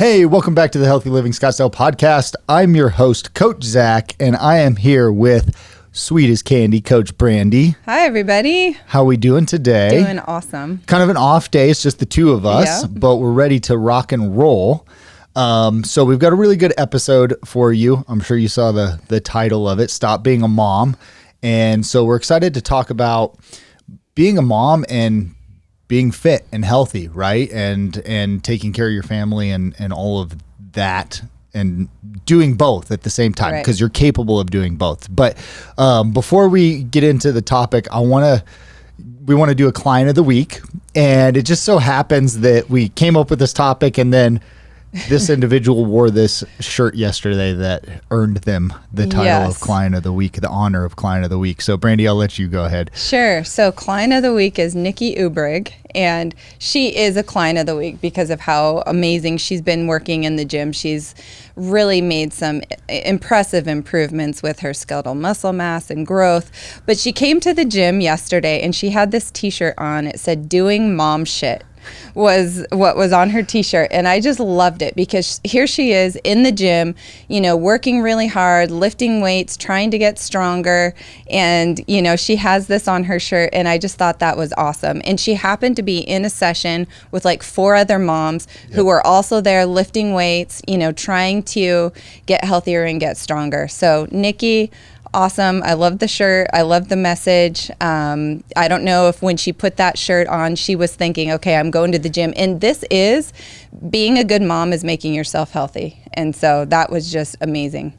Hey, welcome back to the Healthy Living Scottsdale podcast. I'm your host, Coach Zach, and I am here with sweet as candy, Coach Brandy. Hi, everybody. How are we doing today? Doing awesome. Kind of an off day. It's just the two of us, but we're ready to rock and roll. So we've got a really good episode for you. I'm sure you saw the title of it, Stop Being a Mom. And so we're excited to talk about being a mom and being fit and healthy, right? And taking care of your family and all of that and doing both at the same time because you're capable of doing both. But before we get into the topic, we want to do a client of the week. And it just so happens that we came up with this topic and then this individual wore this shirt yesterday that earned them the title of Client of the Week, the honor of Client of the Week. So, Brandy, I'll let you go ahead. Sure. So, Client of the Week is Nikki Ubrig, and she is a Client of the Week because of how amazing she's been working in the gym. She's really made some impressive improvements with her skeletal muscle mass and growth. But she came to the gym yesterday, and she had this T-shirt on. It said, "Doing Mom Shit." was what was on her T-shirt, and I just loved it because here she is in the gym, working really hard, lifting weights, trying to get stronger, and she has this on her shirt, and I just thought that was awesome. And she happened to be in a session with like 4 other moms who were also there lifting weights, trying to get healthier and get stronger. So Nikki, awesome. I love the shirt. I love the message. I don't know if when she put that shirt on, she was thinking, okay, I'm going to the gym. And this is, being a good mom is making yourself healthy. And so that was just amazing.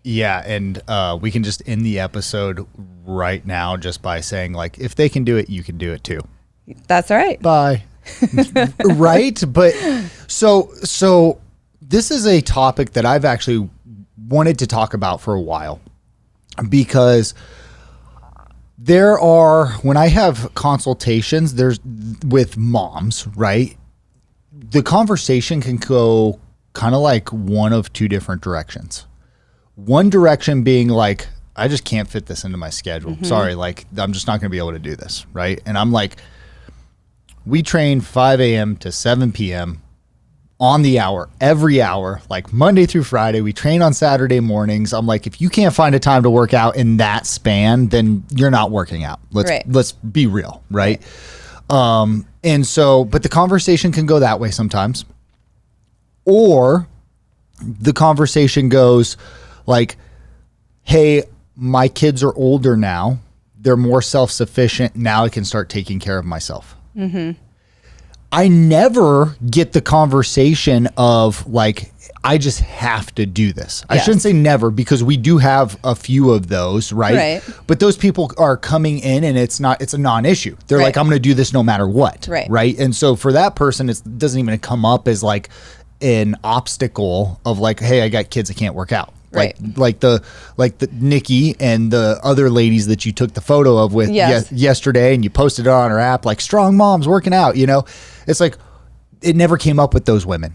Yeah. And we can just end the episode right now just by saying, like, if they can do it, you can do it too. That's right. Bye. Right. But so this is a topic that I've actually wanted to talk about for a while. Because when I have consultations, there's with moms, right? The conversation can go kind of like one of 2 different directions. One direction being like, I just can't fit this into my schedule. Mm-hmm. Sorry, like I'm just not going to be able to do this, right? And I'm like, we train 5 a.m. to 7 p.m. on the hour, every hour, like Monday through Friday. We train on Saturday mornings. I'm like, if you can't find a time to work out in that span, then you're not working out. Let's be real, right? And so, but the conversation can go that way sometimes. Or the conversation goes like, hey, my kids are older now. They're more self-sufficient. Now I can start taking care of myself. Mm-hmm. I never get the conversation of like, I just have to do this. Yes. I shouldn't say never because we do have a few of those, right? But those people are coming in and it's a non-issue. They're like, I'm going to do this no matter what, right? And so for that person, it doesn't even come up as like an obstacle of like, hey, I got kids, I can't work out. Like the Nikki and the other ladies that you took the photo of with yesterday and you posted it on our app, like strong moms working out, it's like it never came up with those women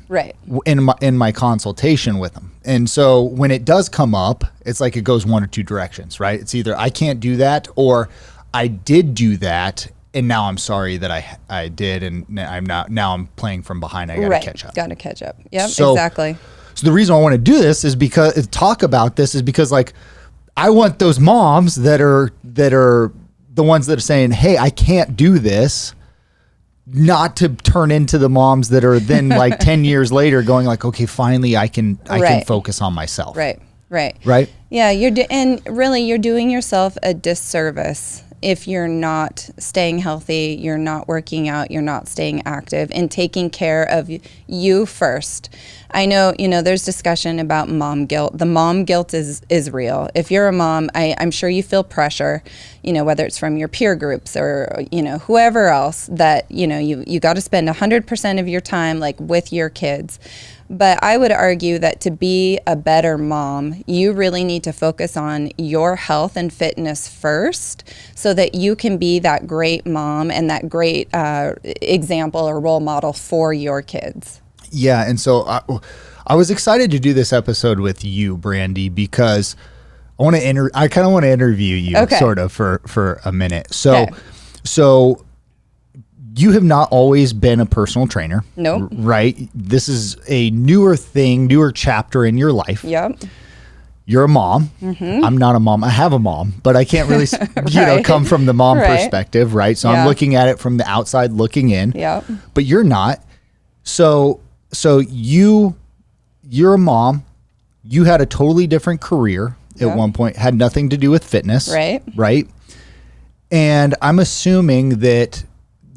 in my consultation with them. And so when it does come up, it's like it goes one or 2 directions, right? It's either I can't do that or I did do that and now I'm sorry that I did and I'm playing from behind. I got to catch up. Got to catch up. Yep, exactly. So the reason I want to do this is because like I want those moms that are the ones that are saying, hey, I can't do this, not to turn into the moms that are then like 10 years later going like, okay, finally I can focus on myself. Right. Yeah. You're doing yourself a disservice if you're not staying healthy, you're not working out, you're not staying active and taking care of you first. I know, there's discussion about mom guilt. The mom guilt is real. If you're a mom, I'm sure you feel pressure, whether it's from your peer groups or, whoever else that, you got to spend 100% of your time like with your kids. But I would argue that to be a better mom, you really need to focus on your health and fitness first so that you can be that great mom and that great example or role model for your kids. Yeah, and so I was excited to do this episode with you, Brandy, because I kind of want to interview you sort of for a minute. So you have not always been a personal trainer. Nope. Right? This is a newer thing, newer chapter in your life. Yep. You're a mom. I'm not a mom. I have a mom, but I can't really, Right. come from the mom Right. perspective, right? So I'm Yeah. looking at it from the outside looking in. Yep. But you're not. So you're a mom. You had a totally different career at Yep. one point, had nothing to do with fitness. Right. Right. And I'm assuming that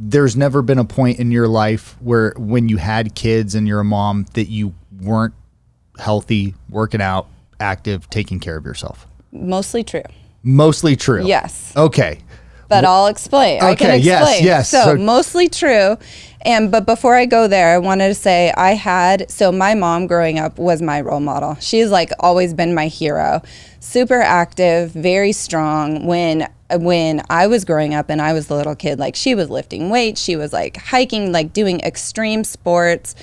there's never been a point in your life where when you had kids and you're a mom that you weren't healthy, working out, active, taking care of yourself. Mostly true. Mostly true. Yes. Okay. But I'll explain. I can Okay, yes, explain. yes. So So- mostly true. But before I go there, I wanted to say so my mom growing up was my role model. She's like always been my hero. Super active, very strong. When I was growing up and I was a little kid, like she was lifting weights, she was like hiking, like doing extreme sports.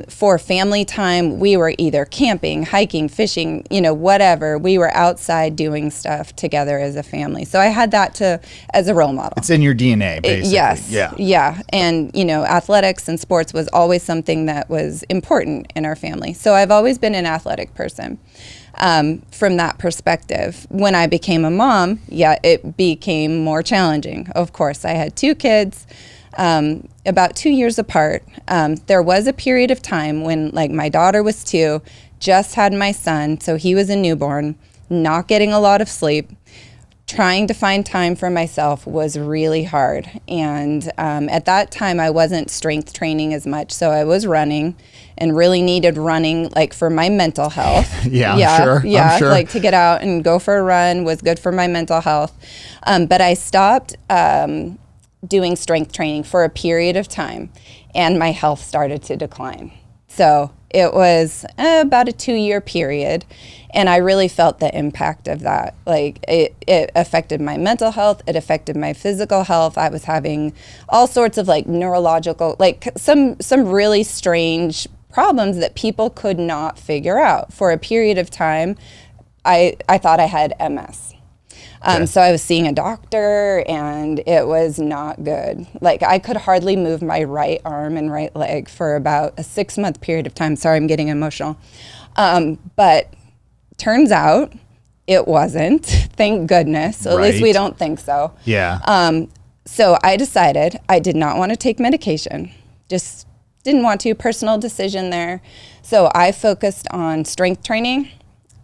For family time, we were either camping, hiking, fishing, whatever. We were outside doing stuff together as a family. So I had that as a role model. It's in your DNA, basically. Yes. Yeah. Yeah. And, athletics and sports was always something that was important in our family. So I've always been an athletic person. From that perspective, when I became a mom, it became more challenging. Of course, I had 2 kids. About 2 years apart. There was a period of time when like my daughter was 2, just had my son, so he was a newborn, not getting a lot of sleep. Trying to find time for myself was really hard. And at that time, I wasn't strength training as much, so I was running and really needed running like for my mental health. Yeah, I'm sure. Yeah, I'm sure. like to get out and go for a run was good for my mental health. But I stopped doing strength training for a period of time, and my health started to decline. So it was about a 2-year period, and I really felt the impact of that. Like it affected my mental health, it affected my physical health. I was having all sorts of like neurological, like some really strange problems that people could not figure out. For a period of time, I thought I had MS. So I was seeing a doctor, and it was not good. Like I could hardly move my right arm and right leg for about a 6-month period of time. Sorry, I'm getting emotional. But turns out it wasn't. Thank goodness. At least we Right. don't think so. Yeah. So I decided I did not want to take medication. Just didn't want to. Personal decision there. So I focused on strength training,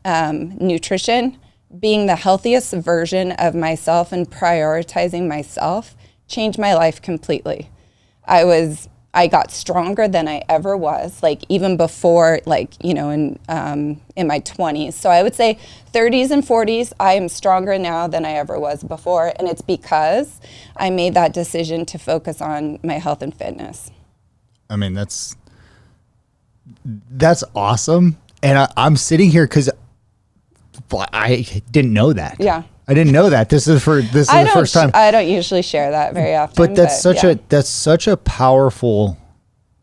nutrition, being the healthiest version of myself and prioritizing myself changed my life completely. I got stronger than I ever was, like even before, like, in my 20s. So I would say 30s and 40s, I am stronger now than I ever was before. And it's because I made that decision to focus on my health and fitness. I mean, that's awesome. And I'm sitting here because I didn't know that. Yeah. I didn't know that. This is the first time. I don't usually share that very often. But that's yeah. that's such a powerful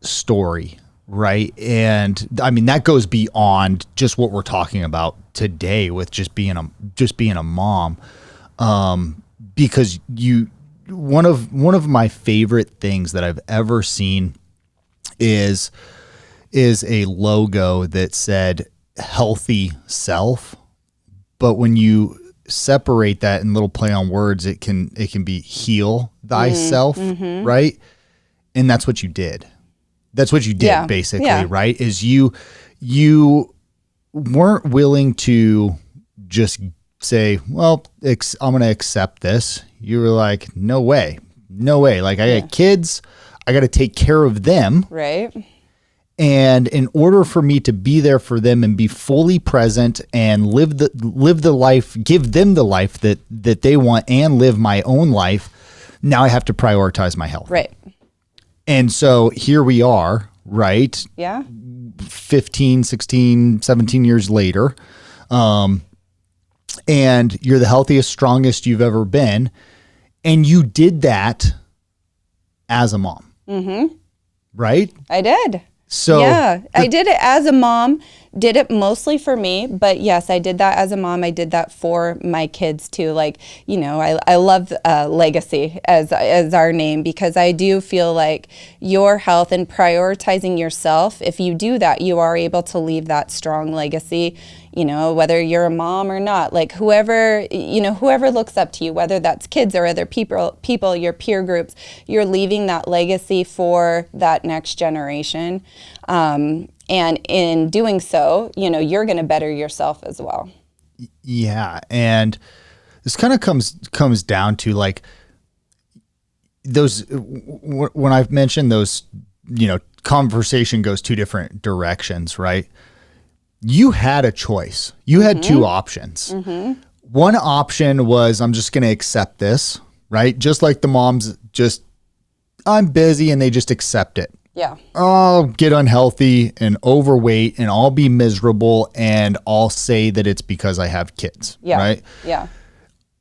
story, right? And I mean that goes beyond just what we're talking about today with just being a mom, because one of my favorite things that I've ever seen is a logo that said healthy self, but when you separate that in little play on words, it can be heal thyself, right? And that's what you did. That's what you did, basically, right? Is you weren't willing to just say, well, I'm going to accept this. You were like, no way. Like I got kids, I got to take care of them. Right. And in order for me to be there for them and be fully present and live the life, give them the life that they want and live my own life, now I have to prioritize my health. Right. And so here we are, right? Yeah. 15, 16, 17 years later. And you're the healthiest, strongest you've ever been. And you did that as a mom. Mm-hmm. Right? I did. So yeah, I did it as a mom did it mostly for me, but yes, I did that as a mom. I did that for my kids too. Like, I love legacy as our name, because I do feel like your health and prioritizing yourself, if you do that, you are able to leave that strong legacy, whether you're a mom or not, like whoever looks up to you, whether that's kids or other people, your peer groups, you're leaving that legacy for that next generation. And in doing so, you're going to better yourself as well. Yeah. And this kind of comes down to like those, when I've mentioned those, conversation goes two different directions, right? You had a choice. You had two options. One option was, I'm just going to accept this, right? Just like the moms, I'm busy, and they just accept it. Yeah. I'll get unhealthy and overweight, and I'll be miserable, and I'll say that it's because I have kids. Yeah. Right. Yeah.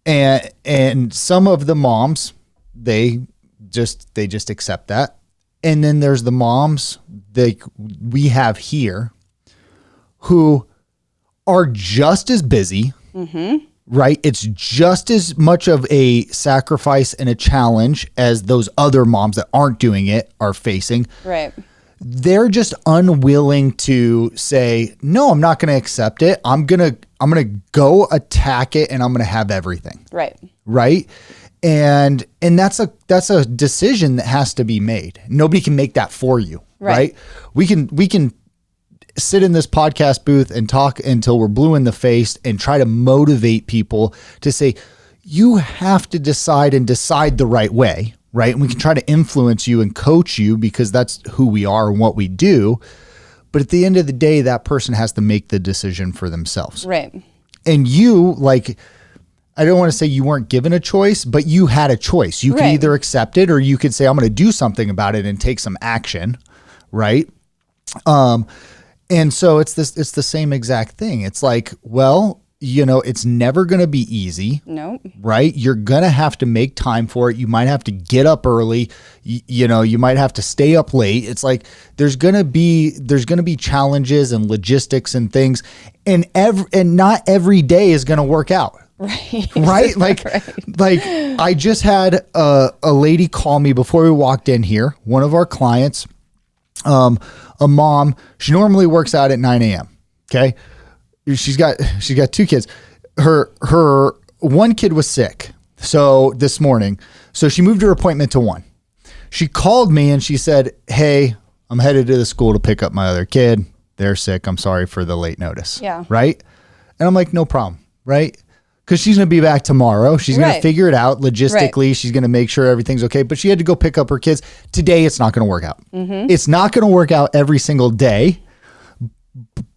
And some of the moms, they just accept that. And then there's the moms that we have here who are just as busy, right? It's just as much of a sacrifice and a challenge as those other moms that aren't doing it are facing. Right. They're just unwilling to say, no, I'm not going to accept it. I'm going to go attack it, and I'm going to have everything. Right. Right. And that's a decision that has to be made. Nobody can make that for you. Right. We can sit in this podcast booth and talk until we're blue in the face and try to motivate people to say, you have to decide the right way, right? And we can try to influence you and coach you, because that's who we are and what we do. But at the end of the day, that person has to make the decision for themselves. Right. And you, like, I don't want to say you weren't given a choice, but you had a choice. You could either accept it, or you could say, I'm going to do something about it and take some action. Right. And so it's the same exact thing. It's like, well, it's never going to be easy. No. Right? You're going to have to make time for it. You might have to get up early. You might have to stay up late. It's like there's going to be challenges and logistics and things, and not every day is going to work out. Right. Right? Like I just had a lady call me before we walked in here, one of our clients, a mom. She normally works out at 9 a.m. Okay. She's got two kids. Her one kid was sick. So this morning, so she moved her appointment to 1. She called me and she said, hey, I'm headed to the school to pick up my other kid. They're sick. I'm sorry for the late notice. Yeah. Right. And I'm like, no problem. Right. Because she's going to be back tomorrow. She's going to figure it out logistically. Right. She's going to make sure everything's okay. But she had to go pick up her kids. Today, it's not going to work out. It's not going to work out every single day.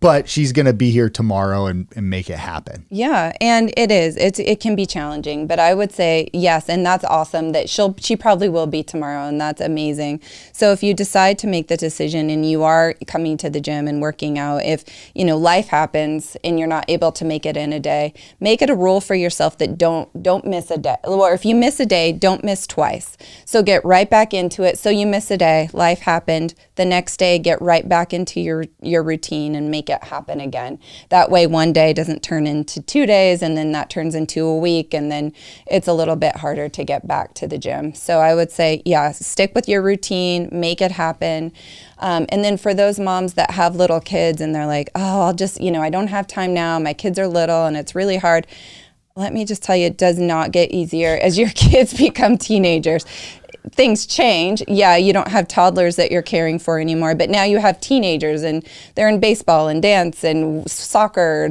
But she's going to be here tomorrow and make it happen. Yeah, and it is. It can be challenging, but I would say yes, and that's awesome that she probably will be tomorrow, and that's amazing. So if you decide to make the decision and you are coming to the gym and working out, if life happens and you're not able to make it in a day, make it a rule for yourself that don't miss a day. Or if you miss a day, don't miss twice. So get right back into it. So you miss a day, life happened. The next day, get right back into your routine and make it happen again. That way one day doesn't turn into 2 days, and then that turns into a week, and then it's a little bit harder to get back to the gym. So I would say, yeah, stick with your routine, make it happen. And then for those moms that have little kids and they're like, oh, I'll just, I don't have time now. My kids are little and it's really hard. Let me just tell you, it does not get easier as your kids become teenagers. Things change. Yeah, you don't have toddlers that you're caring for anymore, but now you have teenagers and they're in baseball and dance and soccer.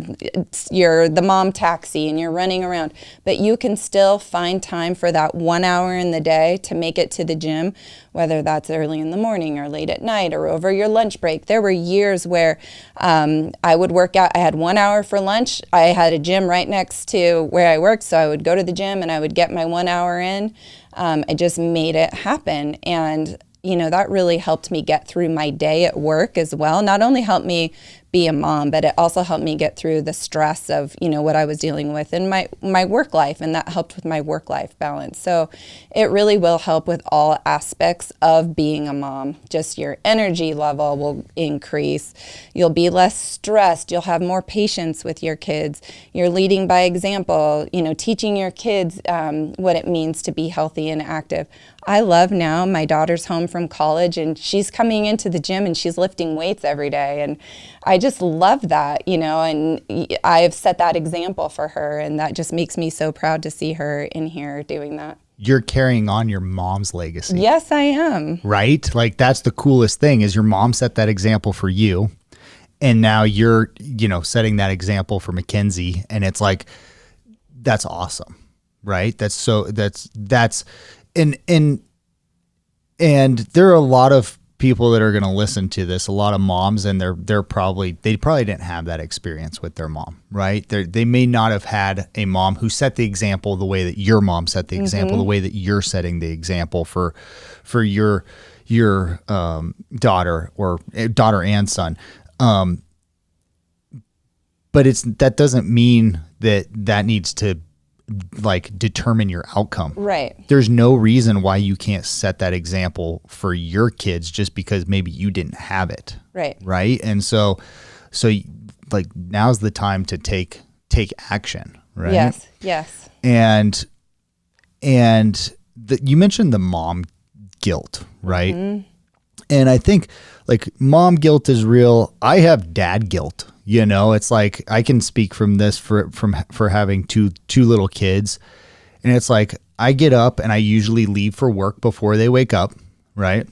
You're the mom taxi and you're running around, but you can still find time for that 1 hour in the day to make it to the gym, whether that's early in the morning or late at night or over your lunch break. There were years where I would work out. I had 1 hour for lunch. I had a gym right next to where I worked, so I would go to the gym and I would get my 1 hour in. I just made it happen. And, that really helped me get through my day at work as well. Not only helped me be a mom, but it also helped me get through the stress of, what I was dealing with in my work life, and that helped with my work-life balance. So it really will help with all aspects of being a mom. Just your energy level will increase. You'll be less stressed. You'll have more patience with your kids. You're leading by example, teaching your kids what it means to be healthy and active. I love now, my daughter's home from college and she's coming into the gym and she's lifting weights every day. And I just love that, and I've set that example for her. And that just makes me so proud to see her in here doing that. You're carrying on your mom's legacy. Yes, I am. Right? Like that's the coolest thing is your mom set that example for you. And now you're, setting that example for Mackenzie. And it's like, that's awesome. Right? And there are a lot of people that are going to listen to this, a lot of moms, and they probably didn't have that experience with their mom, right? They may not have had a mom who set the example the way that your mom set the example, the way that you're setting the example for your daughter or daughter and son. But that doesn't mean that needs to determine your outcome. Right. There's no reason why you can't set that example for your kids just because maybe you didn't have it. Right. Right. And so now's the time to take action. Right. Yes. Yes. And you mentioned the mom guilt, right? Mm-hmm. And I think mom guilt is real. I have dad guilt. It's like I can speak from this for having two little kids. And it's like I get up and I usually leave for work before they wake up, right?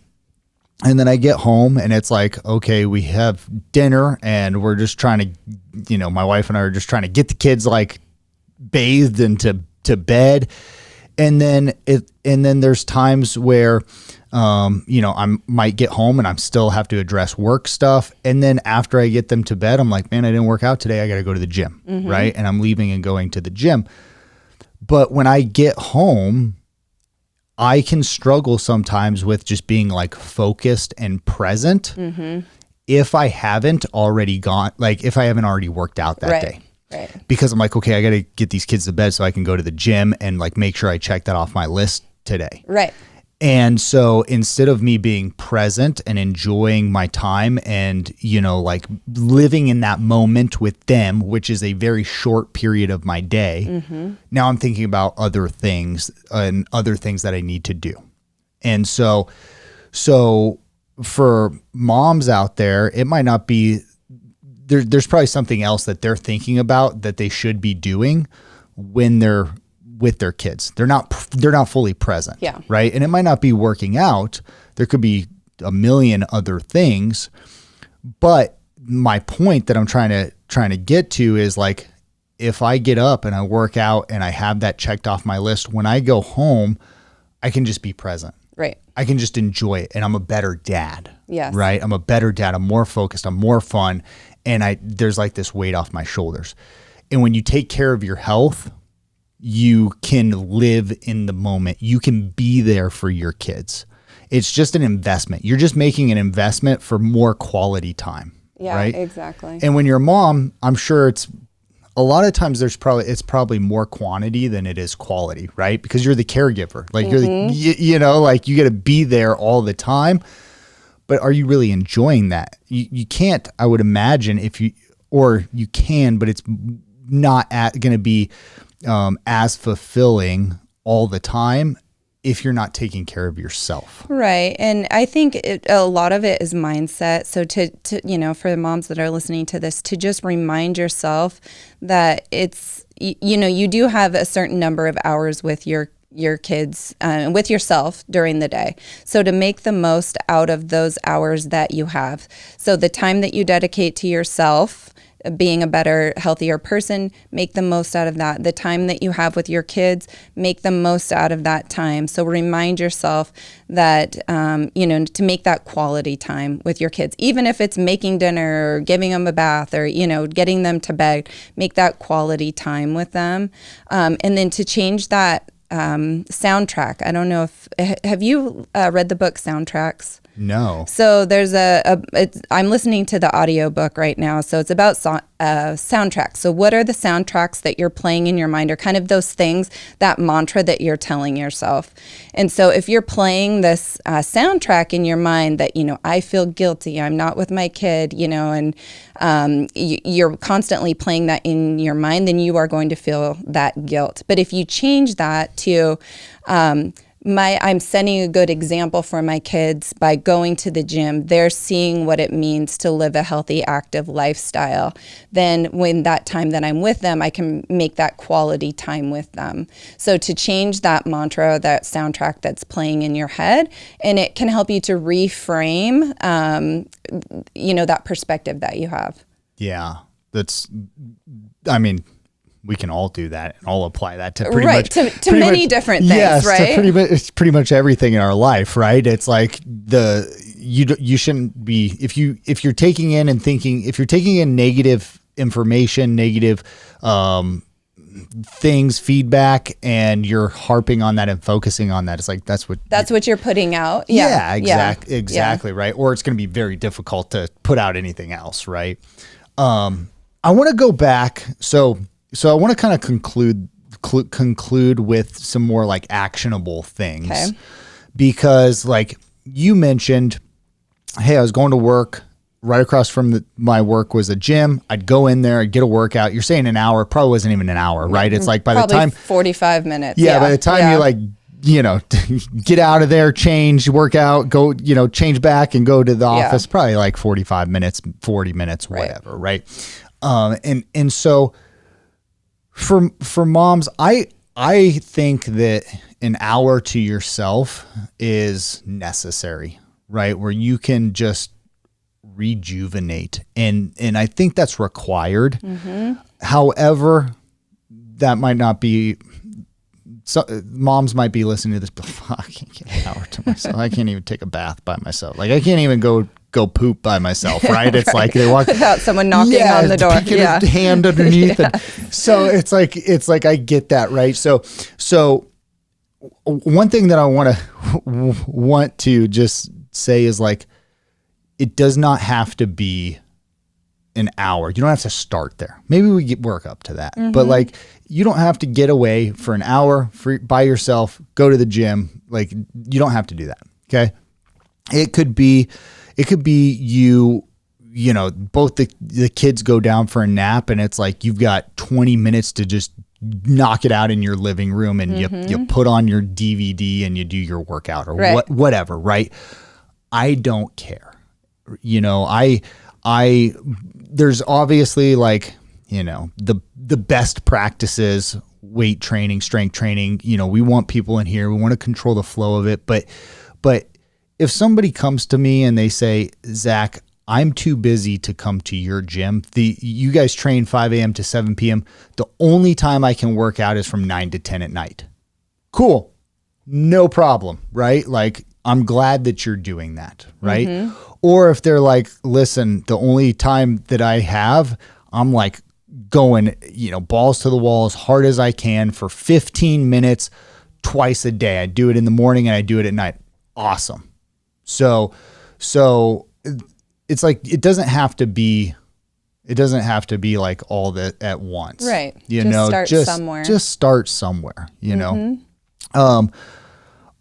And then I get home and it's like, okay, we have dinner and we're just trying to, my wife and I are just trying to get the kids bathed and to bed. And then there's times where I might get home and I'm still have to address work stuff. And then after I get them to bed, I'm like, man, I didn't work out today. I got to go to the gym. Mm-hmm. Right. And I'm leaving and going to the gym. But when I get home, I can struggle sometimes with just being focused and present. Mm-hmm. If I haven't already if I haven't already worked out that day. Right. Because I'm like, okay, I got to get these kids to bed so I can go to the gym and make sure I check that off my list today. Right. And so instead of me being present and enjoying my time and, living in that moment with them, which is a very short period of my day, mm-hmm. now I'm thinking about other things that I need to do. And so for moms out there, it might not be, there's probably something else that they're thinking about that they should be doing when they're with their kids. They're not fully present. Yeah. Right. And it might not be working out. There could be a million other things. But my point that I'm trying to get to is if I get up and I work out and I have that checked off my list, when I go home, I can just be present. Right. I can just enjoy it. And I'm a better dad. Yes. Right. I'm a better dad. I'm more focused. I'm more fun. And there's this weight off my shoulders. And when you take care of your health, you can live in the moment. You can be there for your kids. It's just an investment. You're just making an investment for more quality time. Yeah, right? Exactly. And when you're a mom, I'm sure it's a lot of times it's probably more quantity than it is quality, right? Because you're the caregiver. You're you got to be there all the time. But are you really enjoying that? You can't, I would imagine, you can, but it's not going to be as fulfilling all the time if you're not taking care of yourself. Right. And I think a lot of it is mindset. So to for the moms that are listening to this, to just remind yourself that it's, you do have a certain number of hours with your kids and with yourself during the day. So to make the most out of those hours that you have. So the time that you dedicate to yourself, being a better, healthier person, make the most out of that. The time that you have with your kids, make the most out of that time. So remind yourself that, to make that quality time with your kids, even if it's making dinner or giving them a bath or, getting them to bed, make that quality time with them. And then to change that soundtrack. I don't know have you read the book Soundtracks? No. So there's I'm listening to the audiobook right now. So it's about soundtracks. So what are the soundtracks that you're playing in your mind, or kind of those things, that mantra that you're telling yourself? And so if you're playing this soundtrack in your mind that, I feel guilty, I'm not with my kid, and you're constantly playing that in your mind, then you are going to feel that guilt. But if you change that to, I'm setting a good example for my kids by going to the gym. They're seeing what it means to live a healthy, active lifestyle. Then when that time that I'm with them, I can make that quality time with them. So to change that mantra, that soundtrack that's playing in your head, and it can help you to reframe, that perspective that you have. Yeah, we can all do that and all apply that to pretty much to many different things, yes, right? It's pretty much everything in our life, right? It's like you shouldn't be, if you're taking in and thinking, if you're taking in negative information, negative things, feedback, and you're harping on that and focusing on that, it's like that's what you're putting out. Yeah, exactly, right? Or it's going to be very difficult to put out anything else, right? I want to go back, so I want to kind of conclude with some more like actionable things. Okay. Because like you mentioned, hey, I was going to work. Right across from my work was a gym. I'd go in there, I'd get a workout. You're saying an hour, probably wasn't even an hour, right? It's like by the time 45 minutes. Yeah, by the time you like, get out of there, change, work out, go, change back and go to the office, probably like 45 minutes, 40 minutes, whatever, right? And so for moms, I think that an hour to yourself is necessary, right? Where you can just rejuvenate. And I think that's required. Mm-hmm. However, that might not be, moms might be listening to this, but I can't get an hour to myself. I can't even take a bath by myself. Like I can't even go poop by myself, right? It's like they walk without someone knocking on the door. A hand underneath. And so it's like I get that, right? So one thing that I want to just say is like, it does not have to be an hour. You don't have to start there. Maybe we work up to that, but like you don't have to get away for an hour by yourself, go to the gym. Like you don't have to do that. Okay. It could be you, both the kids go down for a nap and it's like, you've got 20 minutes to just knock it out in your living room and you put on your DVD and you do your workout or whatever. Right. I don't care. There's obviously like, the best practices, weight training, strength training, we want people in here. We want to control the flow of it. But if somebody comes to me and they say, Zach, I'm too busy to come to your gym. You guys train 5 a.m. to 7 p.m. The only time I can work out is from 9 to 10 at night. Cool. No problem. Right? Like, I'm glad that you're doing that. Right? Mm-hmm. Or if they're like, listen, the only time that I have, I'm like going, balls to the wall as hard as I can for 15 minutes twice a day. I do it in the morning and I do it at night. Awesome. So it's like, it doesn't have to be like all that at once. Right. Somewhere. Just start somewhere, All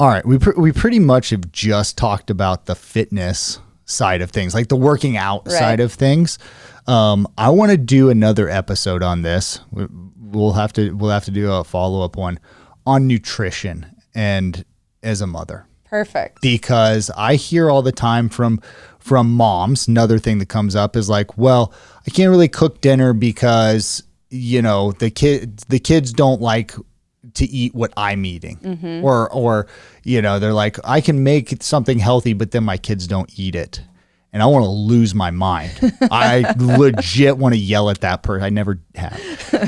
right. We pretty much have just talked about the fitness side of things, like the working out side of things. I want to do another episode on this. We'll have to do a follow-up one on nutrition and as a mother. Perfect. Because I hear all the time from moms, another thing that comes up is like, well, I can't really cook dinner because, the kids don't like to eat what I'm eating. Mm-hmm. Or they're like, I can make something healthy, but then my kids don't eat it. And I want to lose my mind. I legit want to yell at that person. I never have.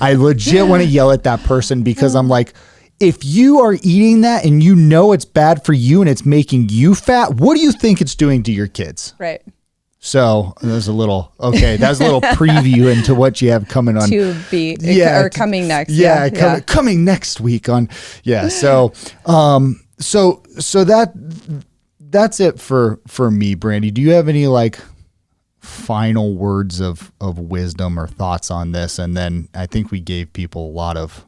I legit want to yell at that person because I'm like, if you are eating that and it's bad for you and it's making you fat, what do you think it's doing to your kids? Right. So that's a little preview into what you have coming on. Coming next. Coming next week on. Yeah. So that's it for me, Brandy. Do you have any like final words of wisdom or thoughts on this? And then I think we gave people a lot of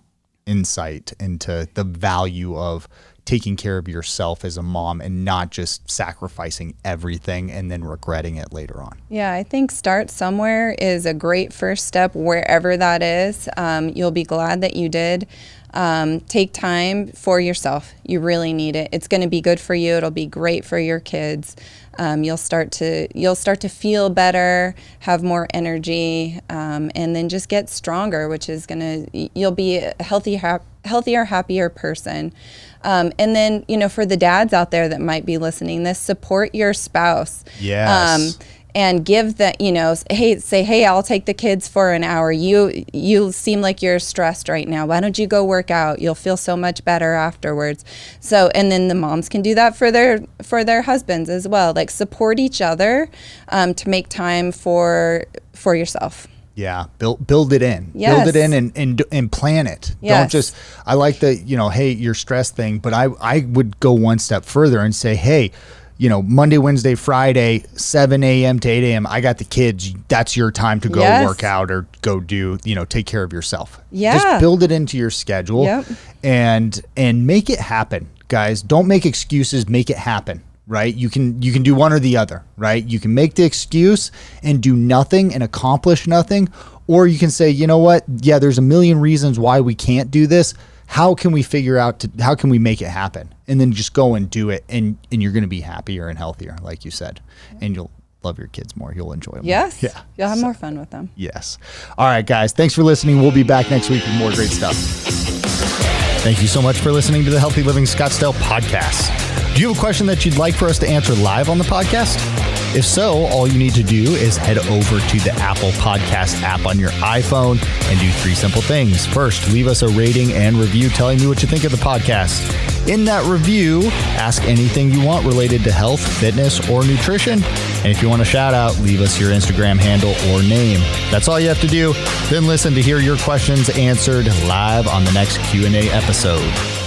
insight into the value of taking care of yourself as a mom and not just sacrificing everything and then regretting it later on. Yeah, I think start somewhere is a great first step, wherever that is. You'll be glad that you did. Take time for yourself. You really need it. It's going to be good for you. It'll be great for your kids. You'll start to feel better, have more energy, and then just get stronger, which is you'll be a healthier, happier person. And then, for the dads out there that might be listening, support your spouse. Yes. And give that, hey, I'll take the kids for an hour. You seem like you're stressed right now. Why don't you go work out? You'll feel so much better afterwards. So, and then the moms can do that for their husbands as well. Like support each other to make time for yourself. Yeah, build it in. Yes. Build it in and plan it. Yes. Don't just, I like the, hey, your stress thing, but I would go one step further and say, hey, Monday, Wednesday, Friday, 7 a.m. to 8 a.m., I got the kids. That's your time to go work out or go do, take care of yourself. Yeah. Just build it into your schedule and make it happen, guys. Don't make excuses, make it happen. Right? You can do one or the other, right? You can make the excuse and do nothing and accomplish nothing, or you can say, you know what? Yeah, there's a million reasons why we can't do this. How can we how can we make it happen? And then just go and do it, and you're going to be happier and healthier, like you said, and you'll love your kids more. You'll enjoy them. Yes. Yeah. You'll have more fun with them. Yes. All right, guys. Thanks for listening. We'll be back next week with more great stuff. Thank you so much for listening to the Healthy Living Scottsdale podcast. Do you have a question that you'd like for us to answer live on the podcast? If so, all you need to do is head over to the Apple Podcast app on your iPhone and do 3 simple things. First, leave us a rating and review telling me what you think of the podcast. In that review, ask anything you want related to health, fitness, or nutrition. And if you want a shout out, leave us your Instagram handle or name. That's all you have to do. Then listen to hear your questions answered live on the next Q&A episode.